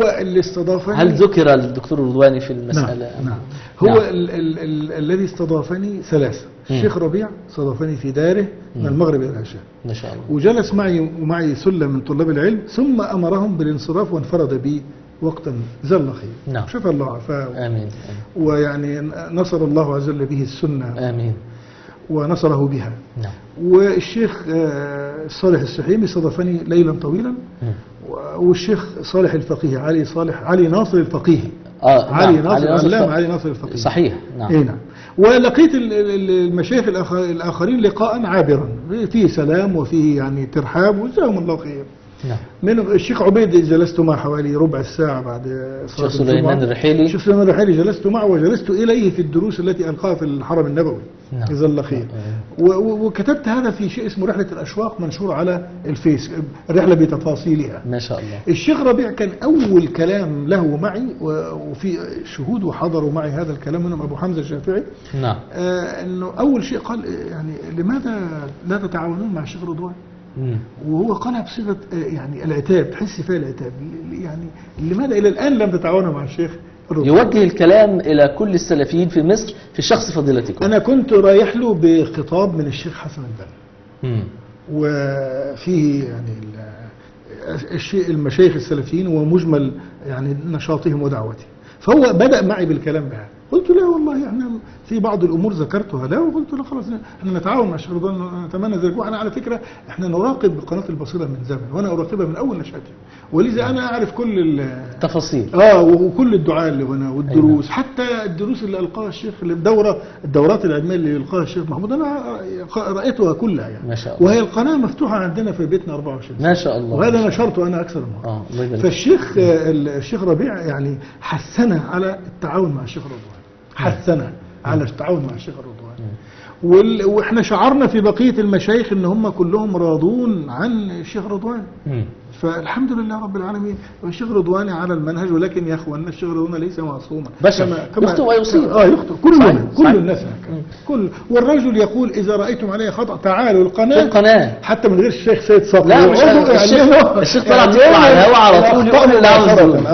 هو اللي استضافني. هل ذكر الدكتور الرضواني في المسألة؟ نعم. هو نعم. الذي استضافني ثلاثة. الشيخ ربيع استضافني في داره من المغرب إلى العشاء ما شاء الله. وجلس معي سلة من طلاب العلم، ثم أمرهم بالانصراف وانفرد بي وقتا جزاه الله خير. نعم. شفى الله عافاه. آمين. ويعني نصر الله عز وجل به السنة. آمين. ونصره بها. نعم. والشيخ صالح السحيمي استضافني ليلا طويلا. والشيخ صالح الفقيه علي ناصر الفقيه. علي ناصر الفقيه. صحيح. نعم. اي نعم. ولقيت المشايخ الآخرين لقاء عابرا فيه سلام وفيه يعني ترحاب وجزاهم الله خير. نعم. من الشيخ عبيد جلست معه حوالي ربع ساعة بعد صلاة الشيخ سليمان الرحيلي. الشيخ سليمان الرحيلي جلست معه وجلست إليه في الدروس التي ألقاها في الحرم النبوي. نعم. جزاه الله خير. وكتبت هذا في شيء اسمه رحلة الأشواق منشور على الفيس، الرحلة بتفاصيلها. ما شاء الله. الشيخ ربيع كان أول كلام له معي، وفي شهود وحضروا معي هذا الكلام منهم أبو حمزة الشافعي. نعم. أنه أول شيء قال يعني لماذا لا تتعاونون مع الشيخ رضوان؟ وهو قالها بصيغه يعني العتاب، تحس فيها العتاب، يعني لماذا الى الان لم تتعاونوا مع الشيخ الرضوان؟ يوجه الكلام الى كل السلفيين في مصر في شخص فضيلتكم. انا كنت رايح له بخطاب من الشيخ حسن البنا، وفيه يعني المشايخ السلفيين ومجمل يعني نشاطهم ودعوتهم، فهو بدأ معي بالكلام بهذا. قلت لا والله احنا في بعض الامور ذكرتها له، وقلت له خلاص احنا نتعاون مع الشيخ رضوان نتمنى ذلك. وانا على فكره احنا نراقب قناه البصيره من زمن، وانا اراقبها من اول نشاتها، ولذا انا اعرف كل التفاصيل. وكل الدعاء اللي هنا والدروس. حتى الدروس اللي القاها الشيخ، الدورات العلميه اللي القاها الشيخ محمود انا رايتها كلها يعني. ما شاء الله. وهي القناه مفتوحه عندنا في بيتنا 24 ساعه. ما شاء الله. وهذا نشرته انا اكثر من مره. فالشيخ ربيع يعني حثنا على التعاون مع الشيخ رضوان، حثنا على التعاون مع الشيخ رضوان. واحنا شعرنا في بقيه المشايخ ان هم كلهم راضون عن الشيخ رضوان. فالحمد لله رب العالمين. والشيخ رضوان على المنهج، ولكن يا اخوان الشيخ رضوان ليس معصوما، يخطئ ويصيب. يخطئ كل الناس هكذا. والرجل يقول اذا رايتم علي خطا تعالوا القناه حتى من غير الشيخ سيد صقر. لا الشيخ طلع على الهواء على طول يقول اللي عاوزه.